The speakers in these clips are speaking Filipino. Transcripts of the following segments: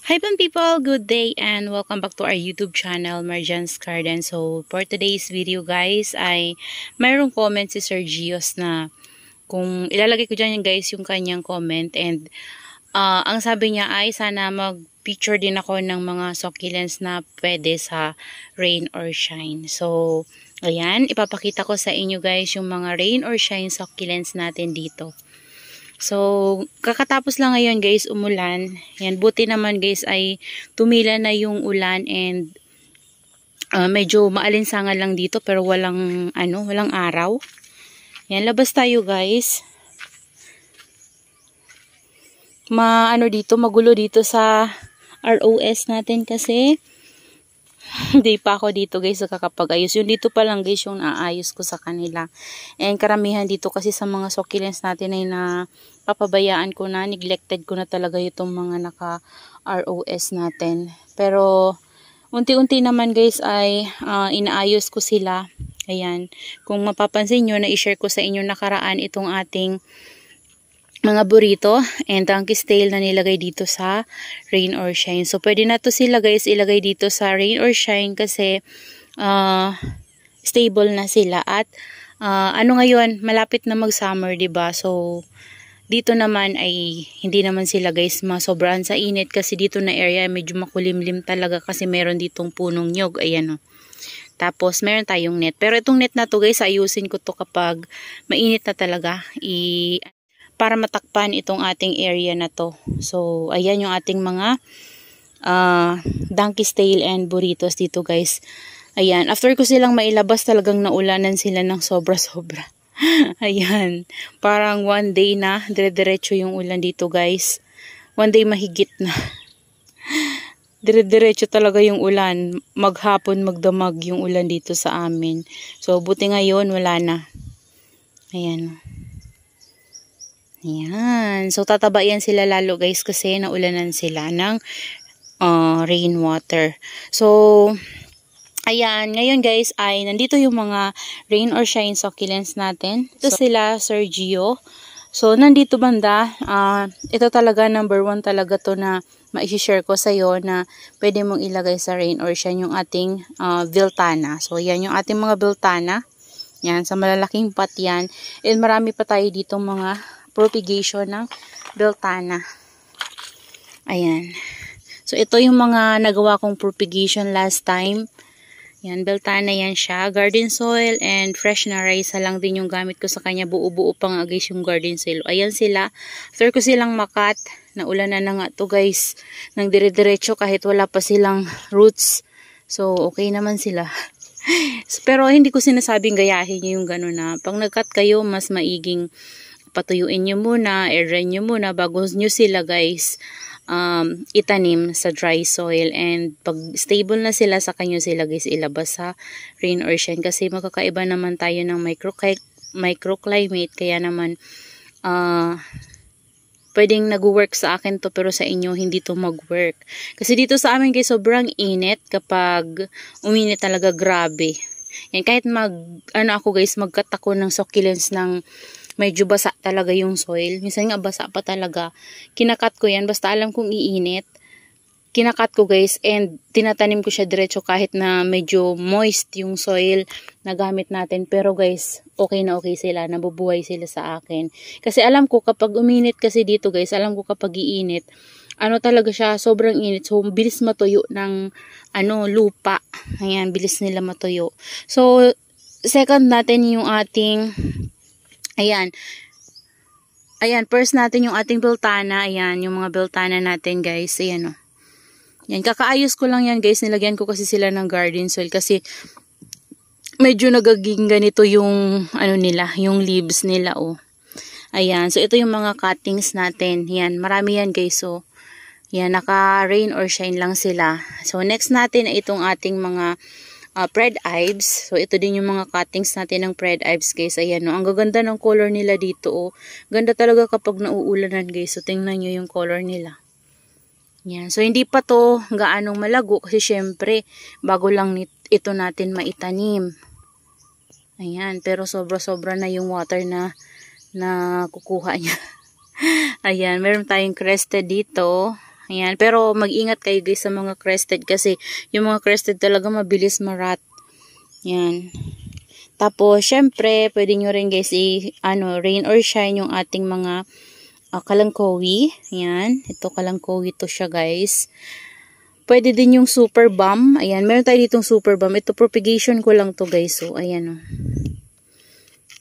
Hi people, good day and welcome back to our YouTube channel, Marjan's Garden. So for today's video guys ay mayroong comment si Sir Gios na kung ilalagay ko dyan yung guys yung kanyang comment and ang sabi niya ay sana mag-picture din ako ng mga succulents na pwede sa rain or shine. So ayan, ipapakita ko sa inyo guys yung mga rain or shine succulents natin dito. So, kakatapos lang ngayon guys, umulan. Yan, buti naman guys ay tumila na yung ulan and medyo maalinsangan lang dito pero walang araw. Yan, labas tayo guys. Magulo dito sa ROS natin kasi hindi pa ako dito guys nakakapag-ayos. Yung dito pa lang guys yung naayos ko sa kanila. And karamihan dito kasi sa mga succulents natin ay papabayaan ko na, neglected ko na talaga itong mga naka-ROS natin. Pero unti-unti naman guys ay inaayos ko sila. Ayan. Kung mapapansin nyo, na-share ko sa inyo nakaraan itong ating mga burrito and donkey's tail na nilagay dito sa rain or shine. So, pwede na to sila guys ilagay dito sa rain or shine kasi stable na sila. At ngayon, malapit na mag-summer, diba? So, dito naman ay hindi naman sila guys masobrahan sa init kasi dito na area medyo makulimlim talaga kasi meron ditong punong nyog. Ayan o. Tapos, meron tayong net. Pero itong net na to guys, ayusin ko to kapag mainit na talaga. Para matakpan itong ating area na to. So, ayan yung ating mga donkey's tail and burritos dito guys. Ayan, after ko silang mailabas talagang naulanan sila ng sobra-sobra. Ayan, parang one day na dire-diretso yung ulan dito guys. One day mahigit na. Dire-diretso talaga yung ulan. Maghapon, magdamag yung ulan dito sa amin. So, buti ngayon wala na. Ayan. Ayan. So, tataba yan sila lalo guys kasi naulanan sila ng rainwater. So, ayan. Ngayon guys ay nandito yung mga rain or shine succulents natin. Ito sila Sir Gio. So, nandito banda. Ito talaga number 1 talaga to na ma-share ko sa'yo na pwede mong ilagay sa rain or shine yung ating Viltana. So, yan yung ating mga Viltana. Yan. Sa malalaking pot yan. And marami pa tayo ditong mga propagation ng Viltana. Ayan. So, ito yung mga nagawa kong propagation last time. Yan, Viltana yan siya. Garden soil and fresh na rice lang din yung gamit ko sa kanya. Buo-buo pa nga guys yung garden soil. Ayan sila. After ko silang makat, naulanan na nga to guys. Nang dire-diretso kahit wala pa silang roots. So, okay naman sila. Pero hindi ko sinasabing gayahin nyo yung gano'n na. Pag nag-cut kayo, mas maiging patuyuin nyo muna, air-dry nyo muna bago nyo sila guys itanim sa dry soil. And pag stable na sila, sa kanyo sila guys ilabas sa rain or shine kasi magkakaiba naman tayo ng microclimate kaya naman pwedeng nag-work sa akin to pero sa inyo hindi to mag-work. Kasi dito sa amin guys sobrang init kapag uminit talaga grabe. Yan, kahit ako guys mag-cut ako ng succulents ng medyo basa talaga yung soil. Minsan nga basa pa talaga. Kinakat ko yan. Basta alam kong iinit. Kinakat ko guys. And tinatanim ko siya diretso kahit na medyo moist yung soil na gamit natin. Pero guys, okay na okay sila. Nabubuhay sila sa akin. Kasi alam ko kapag uminit kasi dito guys, alam ko kapag iinit, talaga siya, sobrang init. So, bilis matuyo ng lupa. Ayan, bilis nila matuyo. So, second natin yung ating ayan, first natin yung ating Viltana. Ayan, yung mga Viltana natin guys. Ayan o. Yan, kakaayos ko lang yan guys. Nilagyan ko kasi sila ng garden soil kasi medyo nagaging ganito yung nila, yung leaves nila o. Ayan, so ito yung mga cuttings natin. Yan, marami yan guys. So, yan, naka rain or shine lang sila. So, next natin ay itong ating mga Pred Ives. So, ito din yung mga cuttings natin ng Pred Ives guys. Ayan, no? Ang gaganda ng color nila dito. Oh. Ganda talaga kapag nauulanan guys. So, tingnan nyo yung color nila. Yan. So, hindi pa to gaanong malago kasi syempre, bago lang ito natin maitanim. Ayan. Pero sobra-sobra na yung water na kukuha niya. Ayan. Meron tayong crested dito. Ayan, pero mag-ingat kayo guys sa mga crested kasi yung mga crested talaga mabilis marat. Ayan. Tapos, syempre, pwede nyo rin guys rain or shine yung ating mga kalangkowi. Ayan, ito kalangkowi to siya guys. Pwede din yung super balm. Ayan, meron tayo ditong super balm. Ito propagation ko lang to guys. So, ayan o.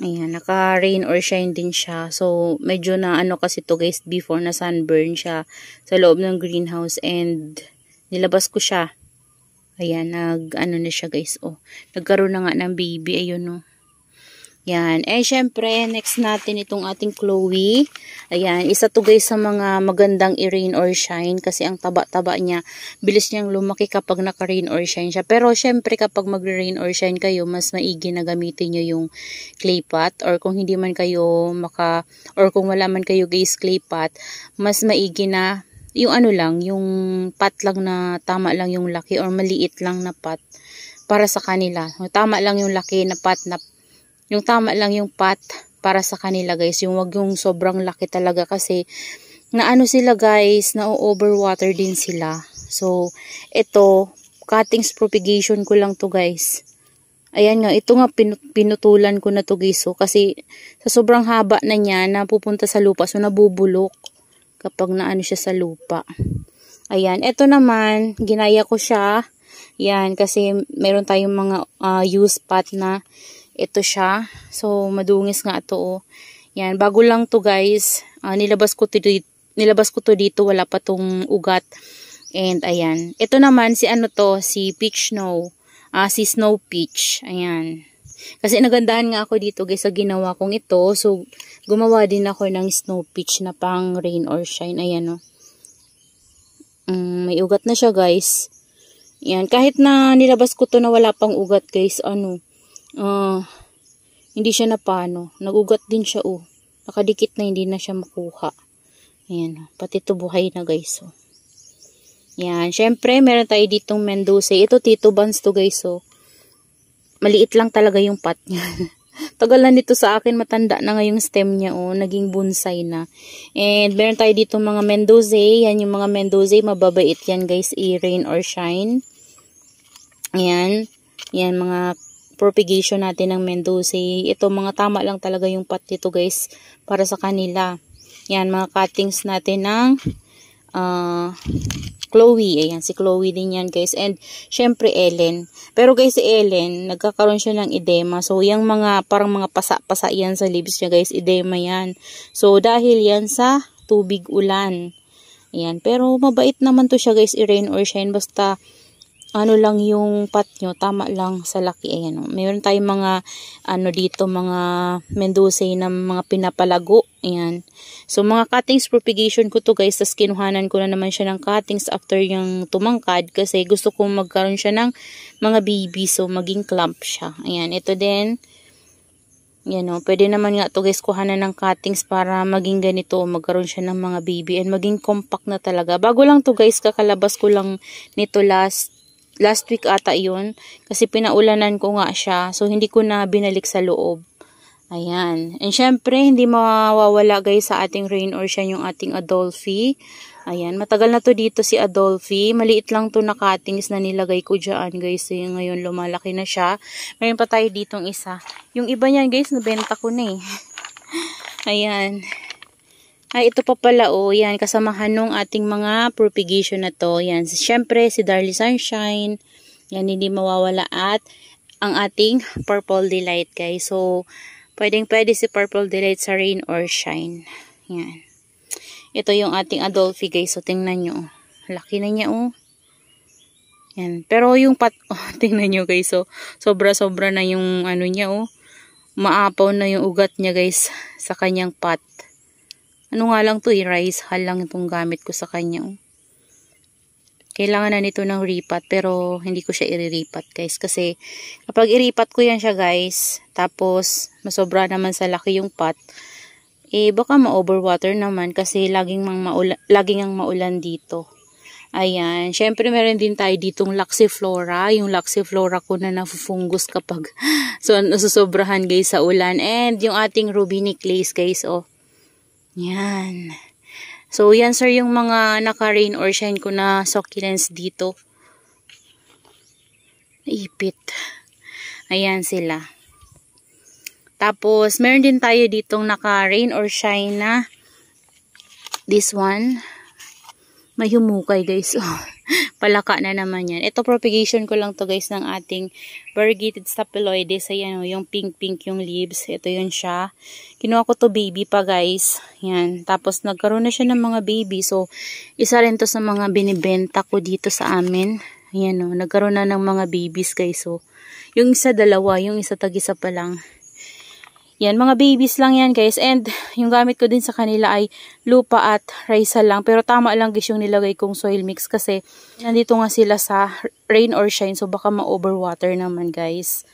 Ayan, naka-rain or shine din siya. So, medyo na kasi to guys, before na sunburn siya sa loob ng greenhouse and nilabas ko siya. Ayan, na siya guys. Oh, nagkaroon na nga ng baby. Ayun Yan. Syempre, next natin itong ating Chloe. Ayan, isa to guys sa mga magandang i-rain or shine kasi ang taba-taba niya, bilis niyang lumaki kapag naka-rain or shine siya. Pero syempre, kapag mag-rain or shine kayo, mas maigi na gamitin nyo yung clay pot or kung hindi man kayo or kung wala man kayo guys clay pot, mas maigi na yung yung pot lang na tama lang yung laki or maliit lang na pot para sa kanila. Tama lang yung laki na pot yung tama lang yung pot para sa kanila guys. Yung wag yung sobrang laki talaga kasi sila guys, na-overwater din sila. So, ito, cuttings propagation ko lang to guys. Ayan nga, ito nga pinutulan ko na to guys. So, kasi sa sobrang haba na niya, napupunta sa lupa. So, nabubulok kapag siya sa lupa. Ayan, ito naman, ginaya ko siya. Yan, kasi meron tayong mga used pot na ito siya. So, madungis nga ito. Yan, bago lang to guys. Nilabas ko to dito. Wala pa tong ugat. And, ayan. Ito naman, si Peach Snow. Si Snow Peach. Ayan. Kasi nagandahan nga ako dito guys sa ginawa kong ito. So, gumawa din ako ng Snow Peach na pang rain or shine. Ayan may ugat na siya guys. Yan, kahit na nilabas ko to na wala pang ugat guys, hindi siya nagugat din siya nakadikit na, hindi na siya makuha. Ayan, pati ito buhay na guys. Yan, syempre meron tayo ditong Mendoza. Ito Tito Buns to guys. Maliit lang talaga yung pot niya. Tagal na nito sa akin, matanda na nga yung stem niya naging bonsai na. And meron tayo ditong mga Mendoza. Yan yung mga Mendoza, mababait yan guys, i-rain or shine. Ayan, yan mga propagation natin ng Mendoza. Ito mga tama lang talaga yung pot dito guys para sa kanila. Yan mga cuttings natin ng Chloe. Ayan, si Chloe din yan guys. And syempre Ellen. Pero guys si Ellen, nagkakaroon siya ng edema. So yung parang mga pasa-pasa yan sa leaves niya guys, edema yan. So dahil yan sa tubig ulan. Ayan, pero mabait naman to siya guys, i-rain or shine. Basta lang yung pot nyo, tama lang sa laki. Ayan mayroon tayong mga dito, mga Mendoza na mga pinapalago. Ayan. So mga cuttings propagation ko to guys. Tapos kinuhanan ko na naman siya ng cuttings after yung tumangkad kasi gusto kong magkaroon siya ng mga baby. So maging clump siya. Ayan, ito din. Pwede naman nga to guys kuhanan ng cuttings para maging ganito, magkaroon siya ng mga baby and maging compact na talaga. Bago lang to guys, kakalabas ko lang nito last week ata yun. Kasi pinaulanan ko nga siya. So, hindi ko na binalik sa loob. Ayan. And syempre, hindi mawawala guys sa ating rain or shine yung ating Adolphi. Ayan. Matagal na to dito si Adolphi. Maliit lang to na cuttings na nilagay ko dyan guys. Ngayon lumalaki na siya. Mayroon pa tayo ditong isa. Yung iba niyan guys, nabenta ko na Ayan. Ay, ito pa pala yan, kasamahan nung ating mga propagation na to. Yan, syempre si Darly Sunshine. Yan, hindi mawawala at ang ating Purple Delight guys. So, pwede si Purple Delight sa rain or shine. Yan. Ito yung ating Adolphi guys. So, tingnan nyo. Laki na niya Yan. Pero yung tingnan nyo guys. So, sobra-sobra na yung niya Maapaw na yung ugat niya guys sa kanyang pot. Nga lang to rice hull lang itong gamit ko sa kanya. Kailangan na nito ng ripat pero hindi ko siya i-ripat guys. Kasi kapag i-ripat ko yan siya guys, tapos masobra naman sa laki yung pot, baka ma-overwater naman kasi laging ang maulan dito. Ayan, syempre meron din tayo ditong Laxiflora. Yung Laxiflora ko na nafufungus kapag nasusobrahan guys sa ulan. And yung ating Ruby Necklace guys Yan. So, yan sir yung mga naka-rain or shine ko na succulents dito. Ipit. Ayan sila. Tapos, meron din tayo ditong naka-rain or shine na this one. May humukay guys. Palaka na naman yan. Ito propagation ko lang to guys ng ating variegated staphyloides. Ayan o, yung pink-pink yung leaves. Ito yun siya. Kinuha ko to baby pa guys. Yan. Tapos nagkaroon na siya ng mga baby. So, isa rin to sa mga binibenta ko dito sa amin. Ayan o, nagkaroon na ng mga babies guys. So, yung isa dalawa, yung isa tag-isa pa lang. Yan, mga babies lang yan guys. And yung gamit ko din sa kanila ay lupa at rice lang. Pero tama lang guys yung nilagay kong soil mix kasi nandito nga sila sa rain or shine. So baka ma-overwater naman guys.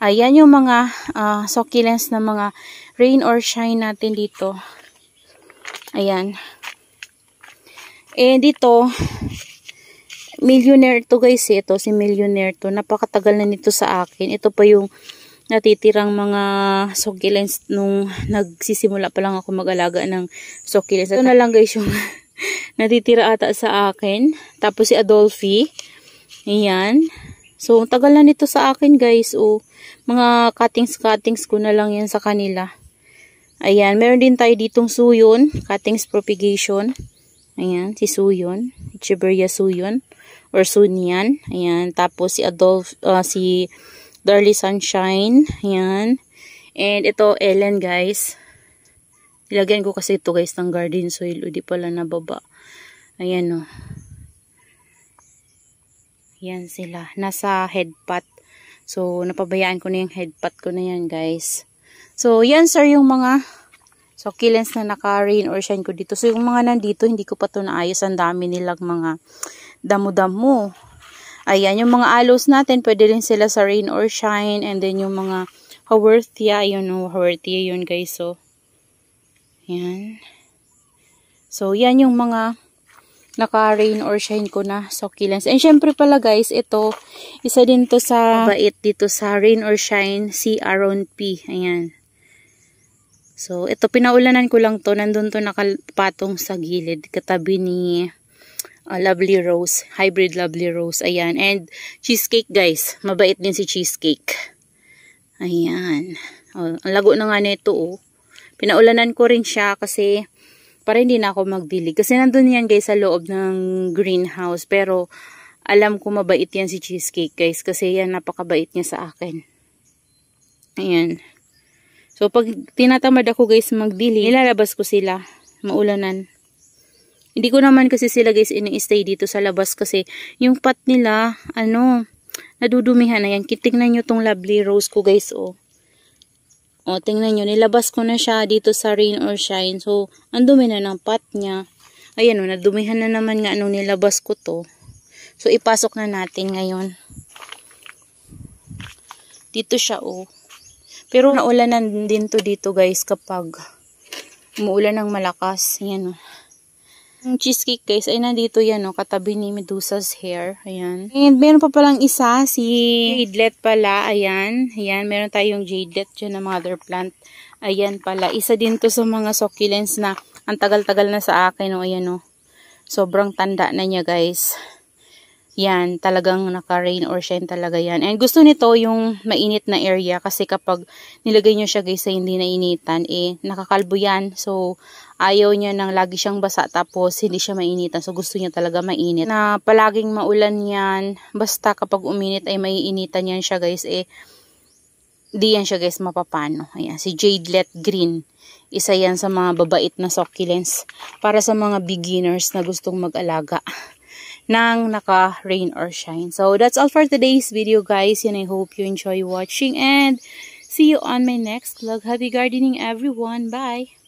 Ayan yung mga succulents na mga rain or shine natin dito. Ayan. And dito, millionaire to guys. Ito si millionaire to. Napakatagal na nito sa akin. Ito pa yung natitirang mga succulents nung nagsisimula pa lang ako mag-alaga ng succulents. Ito na lang guys yung natitira ata sa akin. Tapos si Adolphi. Ayan. So, tagal na nito sa akin guys. O, mga cuttings ko na lang yan sa kanila. Ayan. Meron din tayo ditong suyon. Cuttings propagation. Ayan. Si suyon. Echeveria suyon. Or sunian. Ayan. Tapos si si Darly Sunshine. Ayan. And ito, Ellen guys. Ilagyan ko kasi ito guys ng garden soil. O di pala nababa. Ayan o. Ayan sila. Nasa headpot. So, napabayaan ko na yung headpot ko na yan guys. So, yan sir yung mga succulents na naka-rain or shine ko dito. So, yung mga nandito, hindi ko pa ito naayos. Ang dami nilang mga damo-damo. Ayan, yung mga aloes natin, pwede rin sila sa rain or shine. And then yung mga haworthia, yun o, haworthia yun guys. So, yan. So, yan yung mga naka-rain or shine ko na succulents. And syempre pala guys, ito, isa din to sa bait dito sa rain or shine, si Aron P. Ayan. So, ito, pinaulanan ko lang to. Nandun to nakapatong sa gilid, katabi ni Lovely Rose, hybrid Lovely Rose. Ayan. And cheesecake guys. Mabait din si cheesecake. Ayan. Oh, ang lago na nga nito oh. Pinaulanan ko rin siya kasi para hindi na ako magdilig. Kasi nandun yan guys sa loob ng greenhouse. Pero alam ko mabait yan si cheesecake guys. Kasi yan napakabait niya sa akin. Ayan. So pag tinatamad ako guys magdilig, nilalabas ko sila. Maulanan. Hindi ko naman kasi sila guys ini-stay dito sa labas kasi yung pot nila, nadudumihan na yan. Tingnan nyo tong Lovely Rose ko guys, oh. O, tingnan nyo, nilabas ko na siya dito sa rain or shine. So, ang dumi na ng pot niya. Ayan, oh, nadumihan na naman nga nung nilabas ko to. So, ipasok na natin ngayon. Dito siya, oh. Pero naulanan din to dito guys kapag umuulan ng malakas. Ayan, oh. Yung cheesecake guys ay nandito yan, katabi ni Medusa's hair. Ayan. And meron pa palang isa, si Jadelet pala. Ayan. Ayan, meron tayong Jadelet dyan na mother plant. Ayan pala. Isa din to sa mga succulents na ang tagal-tagal na sa akin. Ayan. Sobrang tanda na niya guys. Yan, talagang naka-rain or shine talaga yan. And gusto nito yung mainit na area kasi kapag nilagay nyo siya guys sa hindi nainitan, nakakalbo yan. So, ayaw niya nang lagi siyang basa tapos hindi siya mainitan. So, gusto niya talaga mainit. Na palaging maulan yan. Basta kapag uminit ay maiinitan yan siya guys. Di yan siya guys mapapano. Ayan, si Jadelet Green. Isa yan sa mga babait na succulents para sa mga beginners na gustong mag-alaga ng naka-rain or shine. So, that's all for today's video guys. And I hope you enjoy watching and see you on my next vlog. Happy gardening everyone. Bye!